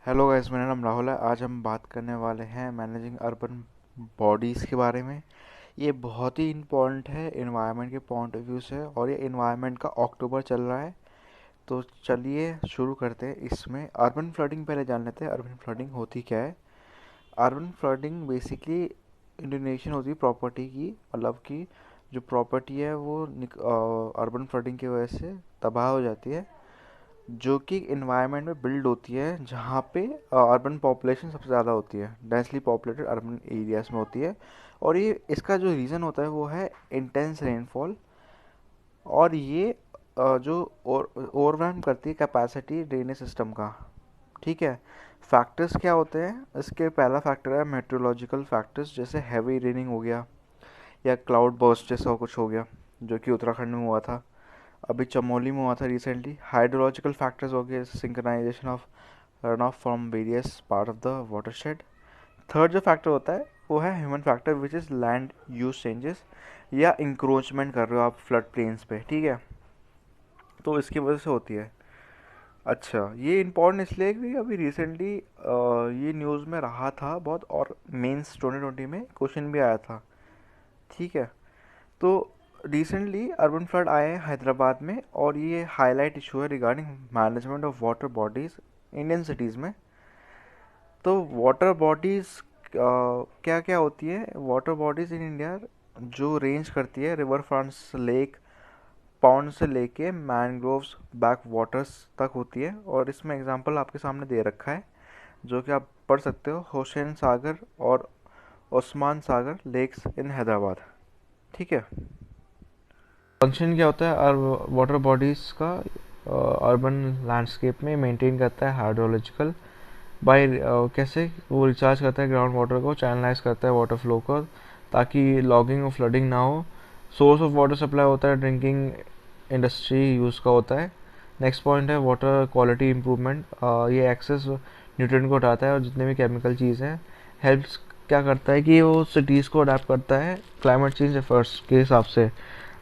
Hello guys, मेरा नाम राहुल है। आज हम बात करने वाले हैं मैनेजिंग अर्बन बॉडीज़ के बारे में। ये बहुत ही इम्पोर्टेंट है इन्वायरमेंट के पॉइंट ऑफ व्यू से, और ये इन्वायरमेंट का अक्टूबर चल रहा है। तो चलिए शुरू करते हैं। इसमें अर्बन फ्लडिंग पहले जान लेते हैं। अर्बन फ्लडिंग होती क्या है? अर्बन फ्लडिंग बेसिकली इंडोनेशन होती है प्रॉपर्टी की, मतलब कि जो प्रॉपर्टी है वो अर्बन फ्लडिंग की वजह से तबाह हो जाती है, जो कि इन्वायरमेंट में बिल्ड होती है जहाँ पे अर्बन पॉपुलेशन सबसे ज़्यादा होती है, डेंसली पॉपुलेटेड अर्बन एरियाज में होती है। और ये इसका जो रीज़न होता है वो है इंटेंस रेनफॉल। और ये जो ओवरवेलम करती है कैपेसिटी ड्रेनेज सिस्टम का। ठीक है। फैक्टर्स क्या होते हैं इसके? पहला फैक्टर है मेट्रोलॉजिकल फैक्टर्स, जैसे हैवी रेनिंग हो गया या क्लाउड बर्स्ट जैसा कुछ हो गया, जो कि उत्तराखंड में हुआ था, अभी चमोली में हुआ था रिसेंटली। हाइड्रोलॉजिकल फैक्टर्स हो गए, synchronisation of run off from various part of the watershed. Third जो फैक्टर होता है वो है human factor, which is land use changes, या इंक्रोचमेंट कर रहे हो आप फ्लड प्लेन्स पे। ठीक है, तो इसकी वजह से होती है। अच्छा, ये इम्पोर्टेंट इसलिए कि अभी रिसेंटली ये न्यूज़ में रहा था बहुत, और मेंस 2020 में क्वेश्चन भी आया था। ठीक है। तो रिसेंटली अर्बन फ्लड आए हैं हैदराबाद में, और ये हाईलाइट इशू है regarding management of water bodies Indian cities में। तो वाटर बॉडीज़ क्या क्या होती है? वाटर बॉडीज़ इन इंडिया जो रेंज करती है रिवर फ्रंट्स, लेक, पॉन्ड से लेके मैनग्रोव्स, बैक वाटर्स तक होती है। और इसमें एग्जांपल आपके सामने दे रखा है, जो कि आप पढ़ सकते हो। हुसैन सागर और ओस्मान सागर लेक्स इन हैदराबाद। ठीक है। फंक्शन क्या होता है वाटर बॉडीज़ का? अर्बन लैंडस्केप में मेंटेन करता है हाइड्रोलॉजिकल बाय, कैसे वो रिचार्ज करता है ग्राउंड वाटर को, चैनलाइज करता है वाटर फ्लो को, ताकि लॉगिंग और फ्लडिंग ना हो। सोर्स ऑफ वाटर सप्लाई होता है ड्रिंकिंग इंडस्ट्री यूज़ का होता है। नेक्स्ट पॉइंट है वाटर क्वालिटी इम्प्रूवमेंट। ये एक्सेस न्यूट्रिएंट को हटाता है, और जितने भी केमिकल चीज़ हैं हेल्प्स क्या करता है कि वो सिटीज़ को अडेप्ट करता है क्लाइमेट चेंज एफर्ट्स के हिसाब से।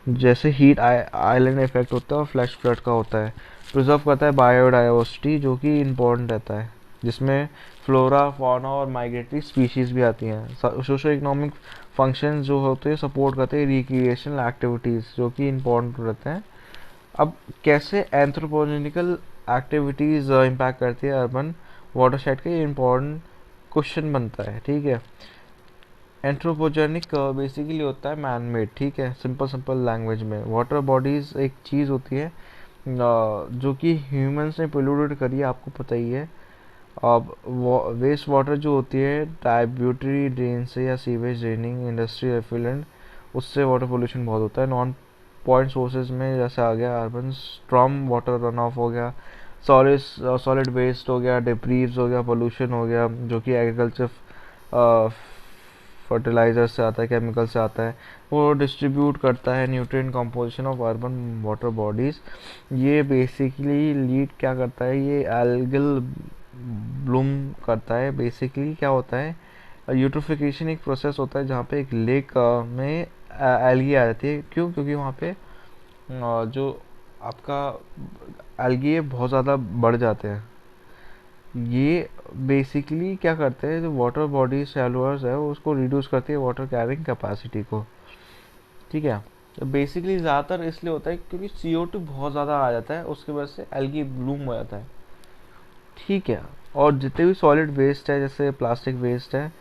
जैसे हीट आइलैंड इफेक्ट होता है और फ्लैश फ्लड का होता है। प्रिजर्व करता है बायोडाइवर्सिटी, जो कि इम्पोर्टेंट रहता है, जिसमें फ्लोरा, फौना और माइग्रेटरी स्पीशीज़ भी आती हैं। सोशो इकोनॉमिक फंक्शन जो होते हैं सपोर्ट करते हैं रिक्रिएशनल एक्टिविटीज़, जो कि इम्पोर्टेंट रहते हैं। अब कैसे एंथ्रोपोजेनिकल एक्टिविटीज़ इम्पैक्ट करती है अर्बन वाटरशेड का, ये इम्पोर्टेंट क्वेश्चन बनता है। ठीक है। एंथ्रोपोजेनिक बेसिकली होता है मैन मेड। ठीक है, सिंपल सिंपल लैंग्वेज में वाटर बॉडीज़ एक चीज़ होती है जो कि ह्यूमंस ने पोल्यूटेड करी है, आपको पता ही है। अब वेस्ट वाटर जो होती है ट्राइब्यूटरी ड्रेन से या सीवेज ड्रेनिंग इंडस्ट्री एफिलेंट, उससे वाटर पोल्यूशन बहुत होता है। नॉन पॉइंट सोर्सेज में जैसे आ गया urban storm water run of हो गया, सॉलिड सॉलिड वेस्ट हो गया, डिब्रीज हो गया, पोल्यूशन हो गया, जो कि एग्रीकल्चर फर्टिलाइज़र से आता है, केमिकल से आता है। वो डिस्ट्रीब्यूट करता है nutrient composition of urban water bodies. ये बेसिकली लीड क्या करता है, ये एल्गल ब्लूम करता है। बेसिकली क्या होता है, यूट्रोफिकेशन एक प्रोसेस होता है जहाँ पे एक लेक में एल्गी आ जाती है। क्यों? क्योंकि वहाँ पे जो आपका एल्गी बहुत ज़्यादा बढ़ जाते हैं। ये बेसिकली क्या करते हैं, जो वाटर बॉडी सेलुलर्स है वो उसको रिड्यूस करती है वाटर कैरिंग कैपेसिटी को। ठीक है। तो बेसिकली ज़्यादातर इसलिए होता है क्योंकि CO2 बहुत ज़्यादा आ जाता है, उसकी वजह से एल्गी ब्लूम हो जाता है। ठीक है। और जितने भी सॉलिड वेस्ट है जैसे प्लास्टिक वेस्ट है,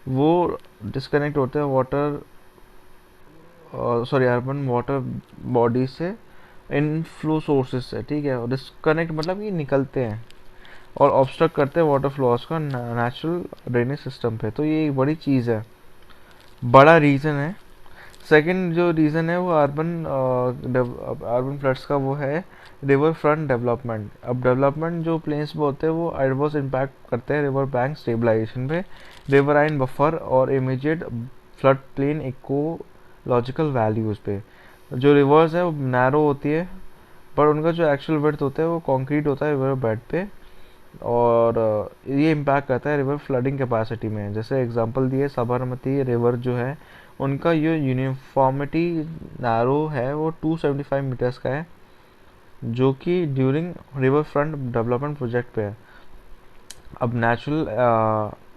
वो डिस्कनेक्ट होते हैं water, sorry urban water body से, इनफ्लो सोर्सेज से। ठीक है। डिस्कनेक्ट मतलब ये निकलते हैं और ऑब्स्ट्रक्ट करते हैं वाटर फ्लोस का नेचुरल ड्रेनेज सिस्टम पे। तो ये एक बड़ी चीज़ है, बड़ा रीज़न है। सेकंड जो रीज़न है वो अर्बन फ्लड्स का वो है रिवर फ्रंट डेवलपमेंट। अब डेवलपमेंट जो प्लेन्स पे होते हैं वो एडवर्स इम्पैक्ट करते हैं रिवर बैंक स्टेबलाइजेशन पे, रिवराइन बफर और immediate flood plain ecological values पे। जो रिवर्स है वो नैरो होती है, पर उनका जो एक्चुअल विड्थ होता है वो कॉन्क्रीट होता है रिवर बेड पे। और ये इम्पैक्ट करता है रिवर फ्लडिंग कैपेसिटी में। जैसे एग्जांपल दिए, साबरमती रिवर जो है उनका ये यूनिफॉर्मिटी नैरो है वो 275 मीटर्स का है, जो कि during river front development project पे है। अब नेचुरल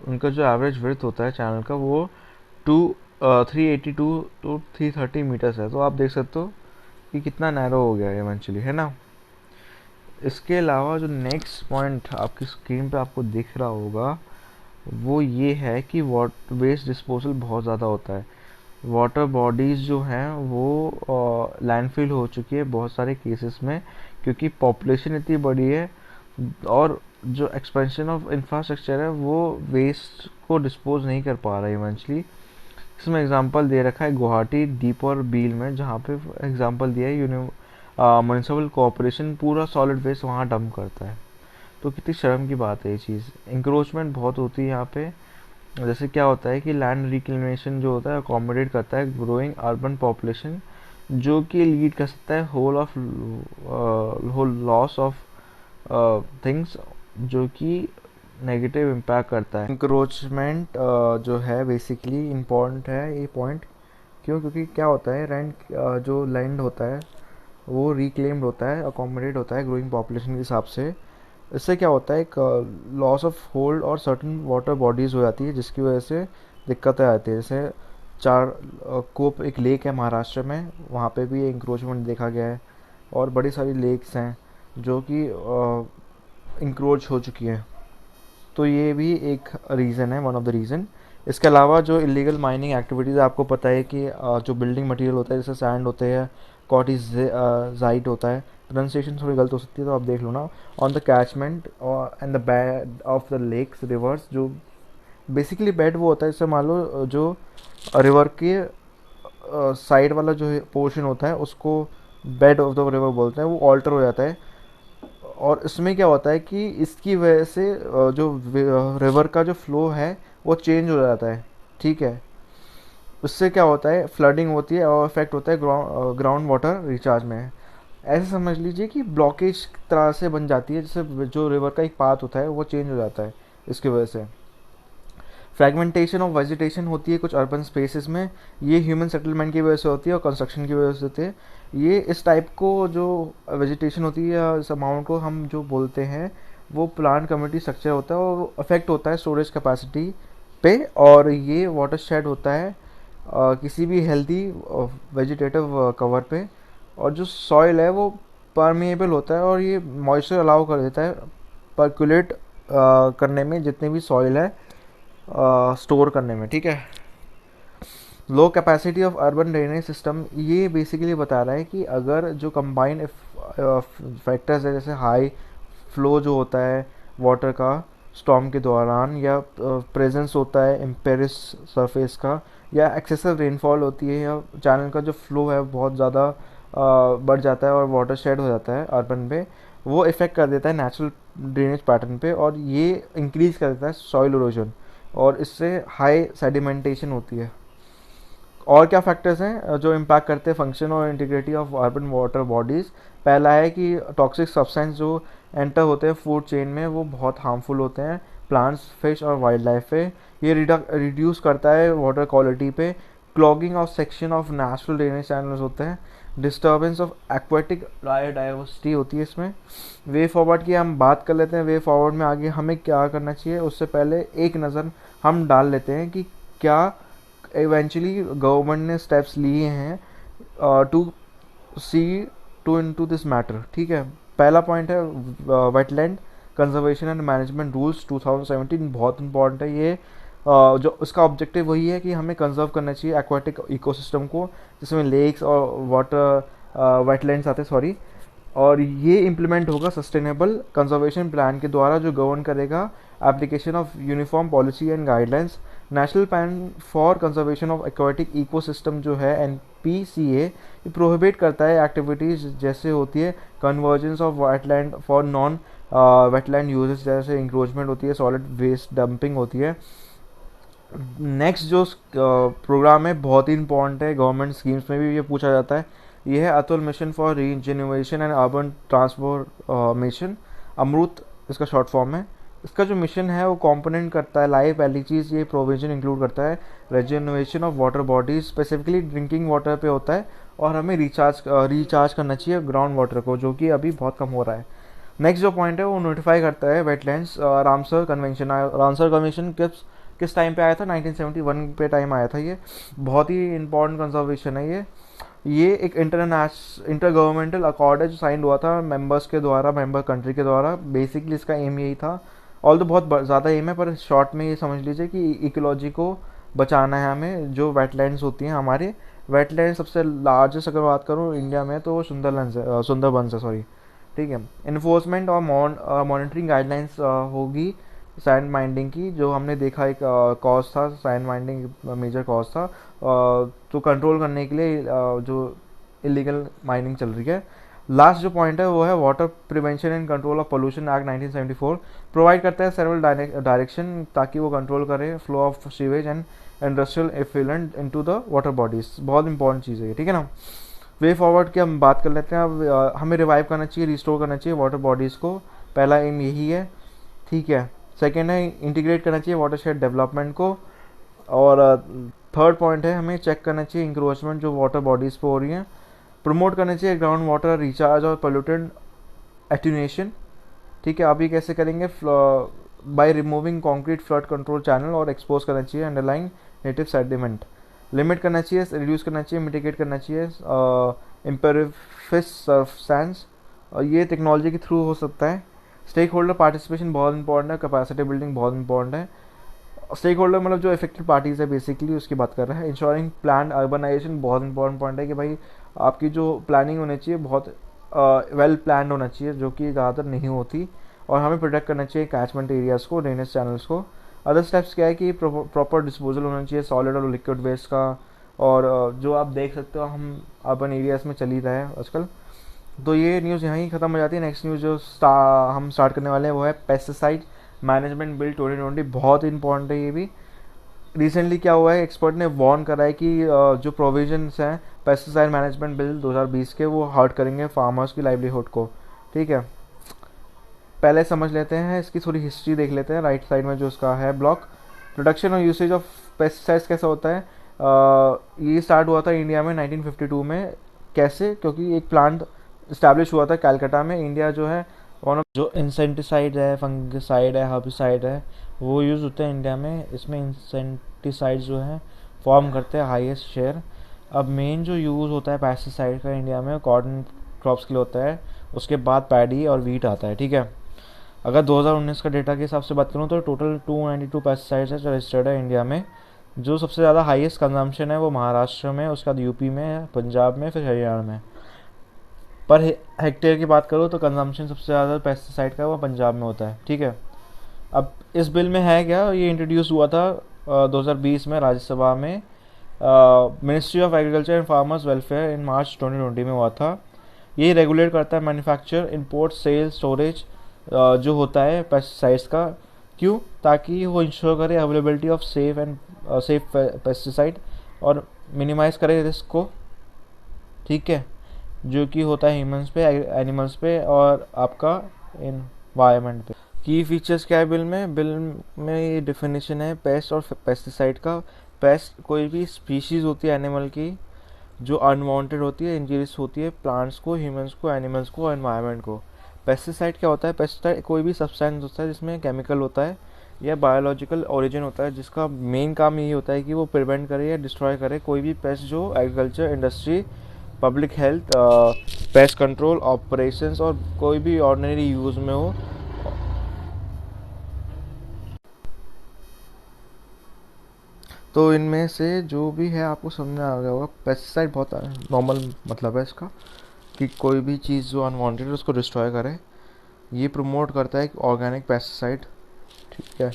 उनका जो एवरेज विड्थ होता है चैनल का वो 382 to 330 मीटर्स है, तो आप देख सकते हो कि कितना नैरो हो गया है इवेंचुअली, है ना। इसके अलावा जो नेक्स्ट पॉइंट आपकी स्क्रीन पे आपको दिख रहा होगा वो ये है कि वाटर वेस्ट डिस्पोजल बहुत ज़्यादा होता है। वाटर बॉडीज़ जो हैं वो लैंडफिल हो चुकी है बहुत सारे केसेस में, क्योंकि पॉपुलेशन इतनी बड़ी है और जो एक्सपेंशन ऑफ इंफ्रास्ट्रक्चर है वो वेस्ट को डिस्पोज नहीं कर पा रहा है इवेंचुअली। इसमें एग्जांपल दे रखा है गुवाहाटी, दीप और बील में, जहाँ पे एग्जांपल दिया है म्यूनिसिपल कॉरपोरेशन पूरा सॉलिड वेस्ट वहाँ डंप करता है। तो कितनी शर्म की बात है ये चीज़। इंक्रोचमेंट बहुत होती है यहाँ पे। जैसे क्या होता है कि लैंड रिक्लेमेशन जो होता है अकोमोडेट करता है ग्रोइंग अर्बन पॉपुलेशन, जो कि लीड कर सकता है होल लॉस ऑफ थिंग्स, जो कि नेगेटिव इम्पैक्ट करता है। इंक्रोचमेंट जो है बेसिकली इम्पॉर्टेंट है ये पॉइंट। क्यों? क्योंकि क्या होता है लैंड जो लैंड होता है वो रिक्लेम्ड होता है, अकोमोडेट होता है ग्रोइंग पॉपुलेशन के हिसाब से। इससे क्या होता है एक लॉस ऑफ होल्ड और सर्टन वाटर बॉडीज़ हो जाती है, जिसकी वजह से दिक्कतें आती है। जैसे कोप एक लेक है महाराष्ट्र में, वहाँ पे भी इंक्रोचमेंट देखा गया है, और बड़ी सारी लेक्स हैं जो कि इंक्रोच हो चुकी हैं। तो ये भी एक रीज़न है, वन ऑफ द रीज़न। इसके अलावा जो इलीगल माइनिंग एक्टिविटीज़, आपको पता है कि जो बिल्डिंग मटेरियल होता है जैसे सैंड होते हैं, कॉटिजाइट होता है, प्रोनाउंसिएशन थोड़ी गलत हो सकती है तो आप देख लो ना, on the catchment and the bed of the lakes rivers. जो बेसिकली बेड वो होता है, जैसे मान लो जो रिवर के साइड वाला जो पोर्शन होता है उसको बेड ऑफ द रिवर बोलते हैं, वो ऑल्टर हो जाता है। और इसमें क्या होता है कि इसकी वजह से जो रिवर का जो फ्लो है वो चेंज हो जाता है, ठीक है। उससे क्या होता है फ्लडिंग होती है और इफेक्ट होता है ग्राउंड वाटर रिचार्ज में। ऐसे समझ लीजिए कि ब्लॉकेज तरह से बन जाती है, जैसे जो रिवर का एक पाथ होता है वो चेंज हो जाता है इसकी वजह से। फ्रेगमेंटेशन ऑफ वेजिटेशन होती है कुछ अर्बन स्पेसेस में, ये ह्यूमन सेटलमेंट की वजह से होती है और कंस्ट्रक्शन की वजह से होती है। ये इस टाइप को जो वेजिटेशन होती है, इस अमाउंट को हम जो बोलते हैं वो प्लांट कम्युनिटी स्ट्रक्चर होता है, और अफेक्ट होता है स्टोरेज कैपेसिटी पे, और ये वाटर शेड होता है किसी भी हेल्दी वेजिटेटिव कवर पे। और जो सॉइल है वो परमेएबल होता है, और ये मॉइस्चर अलाउ कर देता है पर्कुलेट करने में, जितने भी सॉइल है स्टोर करने में, ठीक है। Low capacity of urban drainage system, ये बेसिकली बता रहा है कि अगर जो कंबाइंड फैक्टर्स है, जैसे हाई फ्लो जो होता है वाटर का स्टॉर्म के दौरान, या प्रेजेंस होता है इम्पेरिस सरफेस का, या एक्सेसिव रेनफॉल होती है, या चैनल का जो फ्लो है बहुत ज़्यादा बढ़ जाता है और वाटर शेड हो जाता है अर्बन पे, वो इफ़ेक्ट कर देता है नेचुरल ड्रेनेज पैटर्न पे, और ये इंक्रीज कर देता है सॉइल इरोजन, और इससे हाई सेडिमेंटेशन होती है। और क्या फैक्टर्स हैं जो इम्पैक्ट करते हैं फंक्शन और integrity of urban water bodies? पहला है कि टॉक्सिक सब्सटेंस जो एंटर होते हैं फूड चेन में वो बहुत हार्मफुल होते हैं प्लांट्स, फिश और वाइल्ड लाइफ पे। ये रिड्यूस करता है वाटर क्वालिटी पे। Clogging of section of natural drainage channels होते हैं। डिस्टर्बेंस ऑफ एक्वेटिक बायोडाइवर्सिटी होती है इसमें। वे फॉरवर्ड की हम बात कर लेते हैं। वे फॉरवर्ड में आगे हमें क्या करना चाहिए, उससे पहले एक नज़र हम डाल लेते हैं कि क्या इवेंचुअली गवर्नमेंट ने स्टेप्स लिए हैं to see to into this matter, ठीक है। पहला पॉइंट है wetland conservation and management rules 2017, बहुत इंपॉर्टेंट है ये। जो उसका ऑब्जेक्टिव वही है कि हमें कंजर्व करना चाहिए एक्वाटिक इकोसिस्टम को, जिसमें लेक्स और वाटर वेटलैंड्स आते हैं, सॉरी। और ये इम्प्लीमेंट होगा सस्टेनेबल कंजर्वेशन प्लान के द्वारा, जो गवर्न करेगा application of uniform policy and guidelines. National plan for conservation of aquatic ecosystem जो है NPCA, ये प्रोहिबिट करता है एक्टिविटीज़ जैसे होती है convergence of wetland for non wetland uses, जैसे इंक्रोचमेंट होती है, सॉलिड वेस्ट डंपिंग होती है। नेक्स्ट जो प्रोग्राम है बहुत ही इंपॉर्टेंट है, गवर्नमेंट स्कीम्स में भी ये पूछा जाता है, ये है Atul mission for regeneration and urban transformation, Amrut इसका शॉर्ट फॉर्म है। इसका जो मिशन है वो कंपोनेंट करता है लाइव पहली चीज़, ये प्रोविजन इंक्लूड करता है regeneration of water bodies, specifically drinking water पे होता है, और हमें रिचार्ज करना चाहिए ग्राउंड वाटर को, जो कि अभी बहुत कम हो रहा है। नेक्स्ट जो पॉइंट है वो नोटिफाई करता है wetlands. Ramsar convention Ramsar convention किस टाइम पे आया था? 1971 पे टाइम आया था। ये बहुत ही इंपॉर्टेंट कंजर्वेशन है। ये एक इंटर गवर्नमेंटल अकॉर्ड है जो साइन हुआ था मेंबर्स के द्वारा, मेंबर कंट्री के द्वारा। बेसिकली इसका एम यही था, ऑल तो बहुत ज़्यादा एम है, पर शॉर्ट में ये समझ लीजिए कि इकोलॉजी को बचाना है हमें। जो वेटलैंड्स होती हैं हमारे, वेटलैंड सबसे लार्जेस्ट अगर बात करूँ इंडिया में तो वो सुंदरबंस है, सॉरी। ठीक है। इन्फोर्समेंट और मॉनिटरिंग गाइडलाइंस होगी सैंड माइंडिंग की। जो हमने देखा एक कॉज था, सैंड माइंडिंग मेजर कॉज था, तो कंट्रोल करने के लिए जो इलीगल माइनिंग चल रही है। लास्ट जो पॉइंट है वो है water prevention and control of pollution act 1974। Provide करता है सेवरल डायरेक्शन ताकि वो कंट्रोल करे flow of sewage and industrial effluent into the water bodies. बहुत इंपॉर्टेंट चीज़ है ये, ठीक है ना। वे फॉरवर्ड की हम बात कर लेते हैं अब। हमें रिवाइव करना चाहिए, रिस्टोर करना चाहिए वाटर बॉडीज़ को, पहला एम यही है, ठीक है। सेकेंड है इंटीग्रेट करना चाहिए वाटर शेड डेवलपमेंट को। और थर्ड पॉइंट है हमें चेक करना चाहिए इंक्रोचमेंट जो वाटर बॉडीज़ पे हो रही हैं। प्रमोट करना चाहिए ग्राउंड वाटर रिचार्ज और पोल्यूटेंट एट्यूनेशन, ठीक है। आप ये कैसे करेंगे? By removing concrete flood control channel और एक्सपोज करना चाहिए अंडरलाइन नेटिव सेडिमेंट। लिमिट करना चाहिए, रिड्यूस करना चाहिए, मिटिगेट करना चाहिए इम्पेरिफिस सर्फ सैंड्स, और ये टेक्नोलॉजी के थ्रू हो सकता है। स्टेक होल्डर पार्टिसिपेशन बहुत इंपॉर्टेंट है, कैपेसिटी बिल्डिंग बहुत इंपॉर्टेंट है। स्टेक होल्डर मतलब जो इफेक्टेड पार्टीज है बेसिकली, उसकी बात कर रहा है। इंश्योरिंग प्लान अर्बनाइजेशन बहुत इंपॉर्टेंट पॉइंट है कि भाई आपकी जो प्लानिंग होनी चाहिए बहुत वेल प्लान होना चाहिए, जो कि ज़्यादातर नहीं होती। और हमें प्रोटेक्ट करना चाहिए कैचमेंट एरियाज़ को, ड्रेनेज चैनल्स को। अदर स्टेप्स क्या है कि प्रॉपर डिस्पोजल होना चाहिए सॉलिड और लिक्विड वेस्ट का। और जो आप देख सकते हो हम अर्बन एरियाज़ में चल ही रहा है आजकल। तो ये न्यूज़ यहाँ ही ख़त्म हो जाती है। नेक्स्ट न्यूज़ जो हम स्टार्ट करने वाले हैं वो है पेस्टिसाइड मैनेजमेंट बिल 2020। बहुत इंपॉर्टेंट है ये भी। रिसेंटली क्या हुआ है, एक्सपर्ट ने वार्न करा है कि जो प्रोविजंस हैं पेस्टिसाइड मैनेजमेंट बिल 2020 के, वो हर्ट करेंगे फार्मर्स की लाइवलीहुड को, ठीक है। पहले समझ लेते हैं इसकी थोड़ी हिस्ट्री, देख लेते हैं। राइट साइड में जो उसका है ब्लॉक, प्रोडक्शन और यूसेज ऑफ पेस्टिसाइड्स कैसा होता है। ये स्टार्ट हुआ था इंडिया में 1952 में। कैसे? क्योंकि एक प्लांट इस्टेब्लिश हुआ था कैलकाटा में। इंडिया जो है वन ऑफ जो इंसेंटिसाइड है, फंगिसाइड है, हर्बिसाइड है, वो यूज़ होते हैं इंडिया में। इसमें इंसेंटिसाइड जो है फॉर्म करते हैं हाईएस्ट शेयर। अब मेन जो यूज़ होता है पेस्टिसाइड का इंडिया में कॉटन क्रॉप्स के लिए होता है, उसके बाद पैडी और वीट आता है, ठीक है। अगर 2019 का डेटा के हिसाब से बात करूँ तो टोटल 292 पेस्टिसाइड्स है जो रजिस्टर्ड है इंडिया में। जो सबसे ज़्यादा हाईएस्ट कंजम्पशन है वो महाराष्ट्र में, उसके बाद यूपी में, पंजाब में, फिर हरियाणा में। पर हेक्टेयर की बात करो तो कंजम्पशन सबसे ज़्यादा पेस्टिसाइड का वो पंजाब में होता है, ठीक है। अब इस बिल में है क्या, ये इंट्रोड्यूस हुआ था 2020 में राज्यसभा में। Ministry of agriculture and farmers welfare in March 2020 में हुआ था। ये रेगुलेट करता है मैन्युफैक्चर, इंपोर्ट, सेल, स्टोरेज जो होता है पेस्टिसाइड्स का। क्यों? ताकि वो इंश्योर करे अवेलेबिलिटी ऑफ सेफ पेस्टिसाइड और मिनिमाइज करे रिस्क को, ठीक है, जो कि होता है ह्यूमंस पे, एनिमल्स पे और आपका इन्वायरमेंट पे। की फीचर्स क्या है बिल में? बिल में ये डिफिनेशन है पेस्ट और पेस्टिसाइड का। पेस्ट कोई भी स्पीशीज़ होती है एनिमल की जो अनवांटेड होती है, इंजरीज होती है प्लांट्स को, ह्यूमंस को, एनिमल्स को, एनवायरनमेंट को। पेस्टिसाइड क्या होता है? पेस्टिसाइड कोई भी सब्सटेंस होता है जिसमें केमिकल होता है या बायोलॉजिकल ओरिजिन होता है, जिसका मेन काम यही होता है कि वो प्रिवेंट करे या डिस्ट्रॉय करे कोई भी पेस्ट जो agriculture, industry, public health, pest control operations और कोई भी ऑर्डिनरी यूज़ में हो। तो इनमें से जो भी है आपको समझ आ गया होगा। पेस्टिसाइड बहुत नॉर्मल मतलब है इसका कि कोई भी चीज़ जो अनवांटेड है उसको डिस्ट्रॉय करे। ये प्रमोट करता है ऑर्गेनिक पेस्टिसाइड, ठीक है।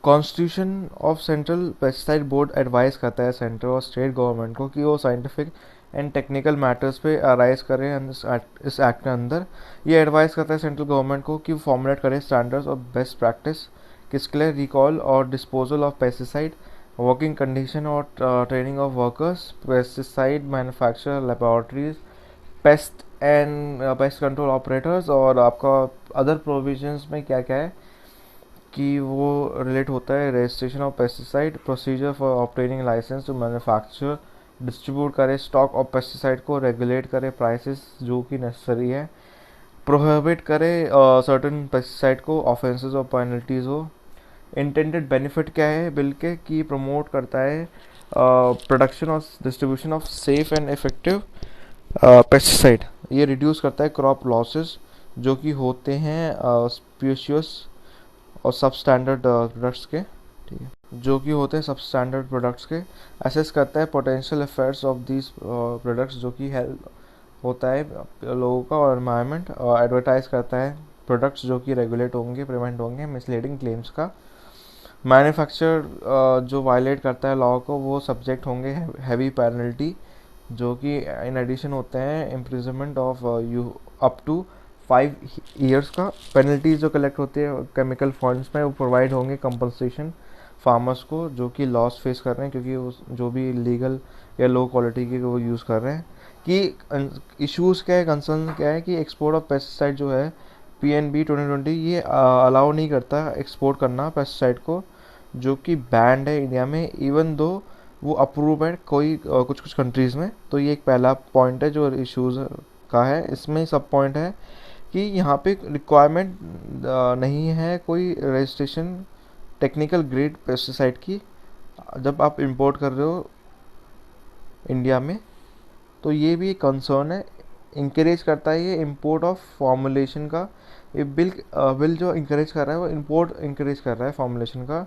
Constitution of central pesticide board advice करता है सेंट्रल और स्टेट गवर्नमेंट को कि वो साइंटिफिक एंड टेक्निकल मैटर्स पे अराइज करें इस एक्ट के अंदर। ये एडवाइस करता है सेंट्रल गवर्नमेंट को कि फॉर्मुलेट करे स्टैंडर्ड्स और बेस्ट प्रैक्टिस किसके लिए? रिकॉल और disposal of pesticide, working condition और training of workers, pesticide manufacture laboratories, pest control operators. और आपका अदर प्रोविजंस में क्या क्या है कि वो रिलेट होता है registration of pesticide, procedure for obtaining licence to manufacture, distribute करे स्टॉक ऑफ पेस्टिसाइड को, रेगुलेट करे प्राइसेस जो कि नेसेसरी है, प्रोहिबिट करे सर्टेन पेस्टिसाइड को, ऑफेंसेस और पेनल्टीज हो। इंटेंडेड बेनिफिट क्या है बिल के, कि प्रमोट करता है प्रोडक्शन और distribution of safe and effective pesticide. ये रिड्यूस करता है क्रॉप लॉसेस जो कि होते हैं स्पीशियस और सब स्टैंडर्ड प्रोडक्ट्स के, ठीक है, जो कि होते हैं सब स्टैंडर्ड प्रोडक्ट्स के। असेस करता है potential effects of these products जो कि हेल्थ होता है लोगों का और एनवायरनमेंट। एडवर्टाइज करता है प्रोडक्ट्स जो कि रेगुलेट होंगे, प्रिवेंट होंगे मिसलीडिंग क्लेम्स का। मैन्युफैक्चर जो वायलेट करता है लॉ को वो सब्जेक्ट होंगे हैवी पेनल्टी, जो कि इन एडिशन होते हैं imprisonment of you up to 5 years का। पेनल्टीज जो कलेक्ट होती है केमिकल फंड्स में वो प्रोवाइड होंगे कंपनसेशन फार्मर्स को जो कि लॉस फेस कर रहे हैं क्योंकि वो जो भी लीगल या लो क्वालिटी के वो यूज़ कर रहे हैं। कि इश्यूज़ क्या है, कंसर्न क्या है कि एक्सपोर्ट ऑफ पेस्टिसाइड जो है PNB 2020 ये अलाउ नहीं करता एक्सपोर्ट करना पेस्टिसाइड को, जो कि बैंड है इंडिया में, इवन दो वो अप्रूव है कोई कुछ कुछ कंट्रीज़ में। तो ये एक पहला पॉइंट है जो इश्यूज़ का है। इसमें सब पॉइंट है कि यहाँ पे रिक्वायरमेंट नहीं है कोई रजिस्ट्रेशन टेक्निकल ग्रेड पेस्टिसाइड की जब आप इंपोर्ट कर रहे हो इंडिया में। तो ये भी एक कंसर्न है। इंकरेज करता है ये इंपोर्ट ऑफ फॉर्मुलेशन का। ये बिल जो इंकरेज कर रहा है वो इंपोर्ट इंकरेज कर रहा है फॉर्मुलेशन का।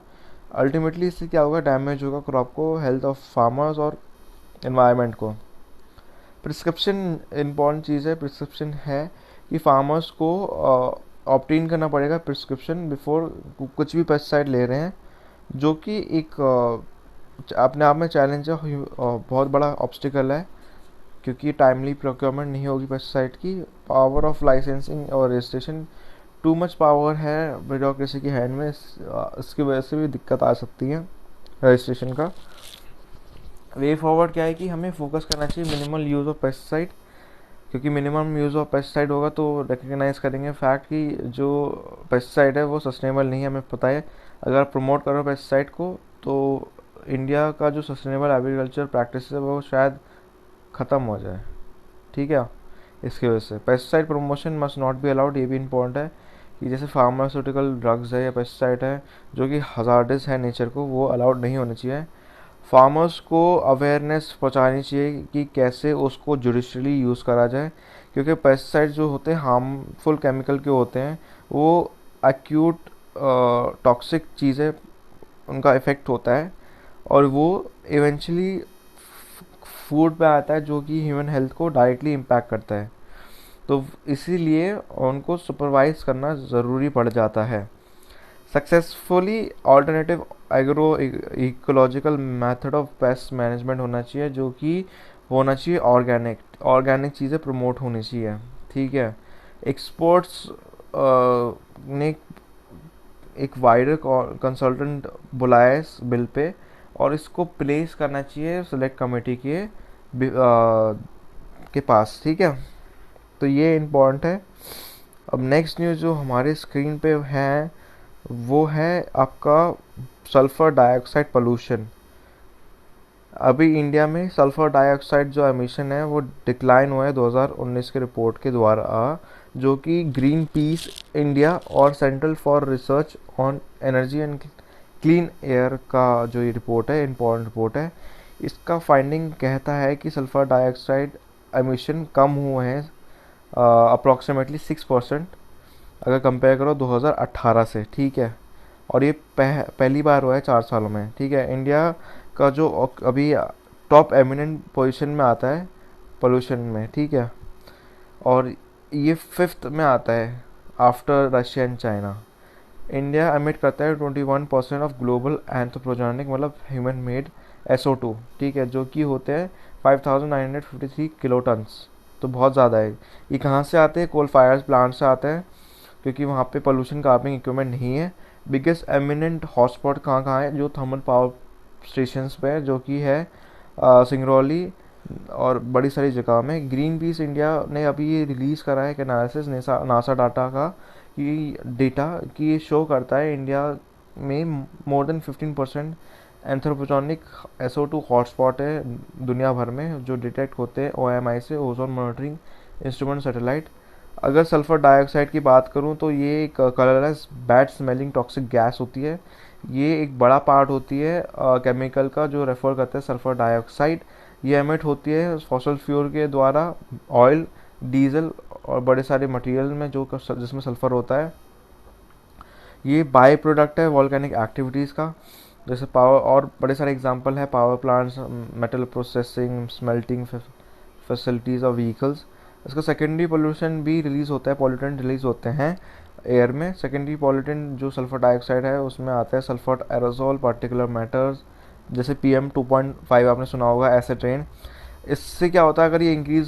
अल्टीमेटली इससे क्या होगा, डैमेज होगा क्रॉप को, हेल्थ ऑफ फार्मर्स और एनवायरनमेंट को। प्रिस्क्रिप्शन इम्पॉर्टेंट चीज़ है। प्रिस्क्रिप्शन है कि फार्मर्स को ऑब्टेन करना पड़ेगा प्रिस्क्रिप्शन बिफोर कुछ भी पेस्टिसाइड ले रहे हैं, जो कि एक अपने आप में चैलेंज है, बहुत बड़ा ऑब्स्टिकल है क्योंकि टाइमली प्रोक्योरमेंट नहीं होगी पेस्टिसाइड की। पावर ऑफ लाइसेंसिंग और रजिस्ट्रेशन, टू मच पावर है ब्यूरोक्रेसी के हैंड में, इसकी वजह से भी दिक्कत आ सकती है रजिस्ट्रेशन का। वे फॉरवर्ड क्या है कि हमें फोकस करना चाहिए मिनिमल यूज़ ऑफ पेस्टिसाइड, क्योंकि मिनिमम यूज़ ऑफ पेस्टिसाइड होगा तो रिकग्नाइज करेंगे फैक्ट कि जो पेस्टिसाइड है वो सस्टेनेबल नहीं है। हमें पता है अगर आप प्रमोट करो पेस्टिसाइड को तो इंडिया का जो सस्टेनेबल एग्रीकल्चर प्रैक्टिस है वो शायद ख़त्म हो जाए, ठीक है। इसकी वजह से pesticide promotion must not be allowed. ये भी इम्पोर्टेंट है कि जैसे फार्मास्यूटिकल ड्रग्स है या पेस्टिसाइड है जो कि हजार्डस है नेचर को, वो अलाउड नहीं होने चाहिए। फार्मर्स को अवेयरनेस पहुंचानी चाहिए कि कैसे उसको जुडिशली यूज़ करा जाए, क्योंकि पेस्टिसाइड जो होते हैं हार्मफुल केमिकल के होते हैं, वो एक्यूट टॉक्सिक चीज़ें उनका इफ़ेक्ट होता है और वो इवेंचुअली फूड पे आता है जो कि ह्यूमन हेल्थ को डायरेक्टली इम्पैक्ट करता है। तो इसीलिए उनको सुपरवाइज करना ज़रूरी पड़ जाता है। Successfully alternative agro ecological method of pest management होना चाहिए, जो कि होना चाहिए ऑर्गेनिक चीज़ें प्रमोट होनी चाहिए, ठीक है। एक्सपर्ट्स ने एक वाइडर कंसल्टेंट बुलाया है इस बिल पे और इसको प्लेस करना चाहिए सेलेक्ट कमेटी के पास, ठीक है। तो ये इम्पोर्टेंट है। अब नेक्स्ट न्यूज़ जो हमारे स्क्रीन पे है वो है आपका सल्फ़र डाइऑक्साइड पोल्यूशन। अभी इंडिया में सल्फ़र डाइऑक्साइड जो एमिशन है वो डिक्लाइन हुआ है 2019 के रिपोर्ट के द्वारा, जो कि ग्रीन पीस इंडिया और central for research on energy and clean air का जो ये रिपोर्ट है, इम्पोर्टेंट रिपोर्ट है। इसका फाइंडिंग कहता है कि सल्फ़र डाइऑक्साइड एमिशन कम हुए हैं अप्रॉक्सीमेटली 6% अगर कंपेयर करो 2018 से, ठीक है। और ये पहली बार हुआ है 4 सालों में, ठीक है। इंडिया का जो अभी टॉप एमिनेंट पोजीशन में आता है पोल्यूशन में, ठीक है, और ये 5th में आता है after Russia and China. India emit करता है 21% ऑफ ग्लोबल एंथ्रोपोजेनिक मतलब ह्यूमन मेड SO2, ठीक है, जो कि होते हैं 5953 किलो टन्स। तो बहुत ज़्यादा है। ये कहाँ से आते हैं? कोल फायर प्लांट से आते हैं क्योंकि वहाँ पे पोल्यूशन कार्बिंग इक्विपमेंट नहीं है। बिगेस्ट एमिनेंट हॉटस्पॉट कहाँ है? जो थर्मल पावर स्टेशंस पे है, जो कि है सिंगरौली और बड़ी सारी जगह में। ग्रीन पीस इंडिया ने अभी ये रिलीज़ करा है एक एनालिसिस नासा डाटा का कि ये शो करता है इंडिया में more than 15% anthropogenic SO2 hotspot है दुनिया भर में जो डिटेक्ट होते हैं OMI से, ओजोन मॉनिटरिंग इंस्ट्रूमेंट सैटेलाइट। अगर सल्फ़र डाइऑक्साइड की बात करूँ तो ये एक colourless bad smelling toxic gas होती है। ये एक बड़ा पार्ट होती है केमिकल का जो रेफर करते हैं सल्फ़र डाइऑक्साइड। ये एमिट होती है फॉसल फ्यूल के द्वारा, ऑयल, डीजल और बड़े सारे मटेरियल में जो जिसमें सल्फ़र होता है। ये बाई प्रोडक्ट है वॉल्केनिक एक्टिविटीज़ का। जैसे पावर, और बड़े सारे एग्जांपल है power plants, metal processing, smelting facilities और व्हीकल्स। इसका सेकेंडरी पोल्यूशन भी रिलीज़ होता है, पॉल्यूटेंट रिलीज़ होते हैं एयर में। सेकेंडरी पॉल्यूटेंट जो सल्फर डाइऑक्साइड है उसमें आता है सल्फर एरोसोल, पार्टिकुलर मैटर्स, जैसे PM2.5 आपने सुना होगा, एसिड रेन। इससे क्या होता है, अगर ये इंक्रीज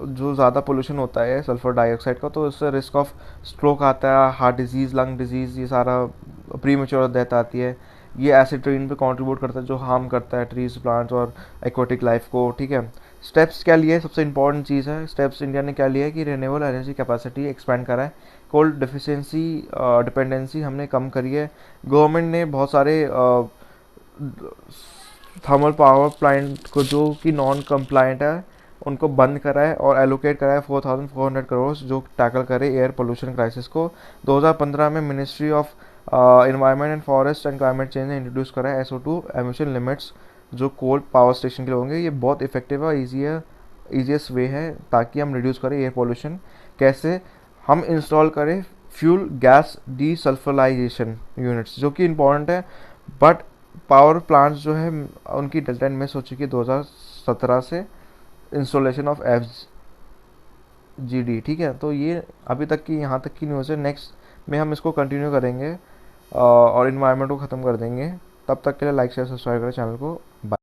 जो ज़्यादा पोल्यूशन होता है सल्फर डाइऑक्साइड का, तो इससे रिस्क ऑफ स्ट्रोक आता है, हार्ट डिजीज़, लंग डिजीज़, ये सारा प्री मेच्योर डेथ आती है। ये एसिड रेन पे कंट्रीब्यूट करता है जो हार्म करता है ट्रीज, प्लांट्स और एक्वाटिक लाइफ को। ठीक है, स्टेप्स क्या लिए, सबसे इंपॉर्टेंट चीज़ है स्टेप्स इंडिया ने क्या लिया है कि रिन्यूएबल एनर्जी कैपेसिटी एक्सपेंड करा है, कोल डिफिशियंसी डिपेंडेंसी हमने कम करी है। गवर्नमेंट ने बहुत सारे थर्मल पावर प्लांट को जो कि नॉन कंप्लाइंट है उनको बंद करा है और एलोकेट करा है 4,400 करोड़ जो टैकल करे एयर पोल्यूशन क्राइसिस को। 2015 में ministry of environment and forest and climate change ने इंट्रोड्यूस करा है SO2 एमिशन लिमिट्स जो कोल पावर स्टेशन के लिए होंगे। ये बहुत इफेक्टिव है, ईजीएस्ट वे है ताकि हम रिड्यूस करें एयर पोल्यूशन। कैसे, हम इंस्टॉल करें फ्यूल गैस डीसल्फराइजेशन यूनिट्स जो कि इम्पोर्टेंट है। बट पावर प्लांट्स जो है उनकी डेडलाइन मिस हो चुकी है 2017 से, इंस्टॉलेशन ऑफ FGD। ठीक है, तो ये अभी तक की यहाँ तक की न्यूज़ है। नेक्स्ट में हम इसको कंटिन्यू करेंगे और इन्वायरमेंट को ख़त्म कर देंगे। तब तक के लिए लाइक शेयर सब्सक्राइब करें चैनल को। बाय।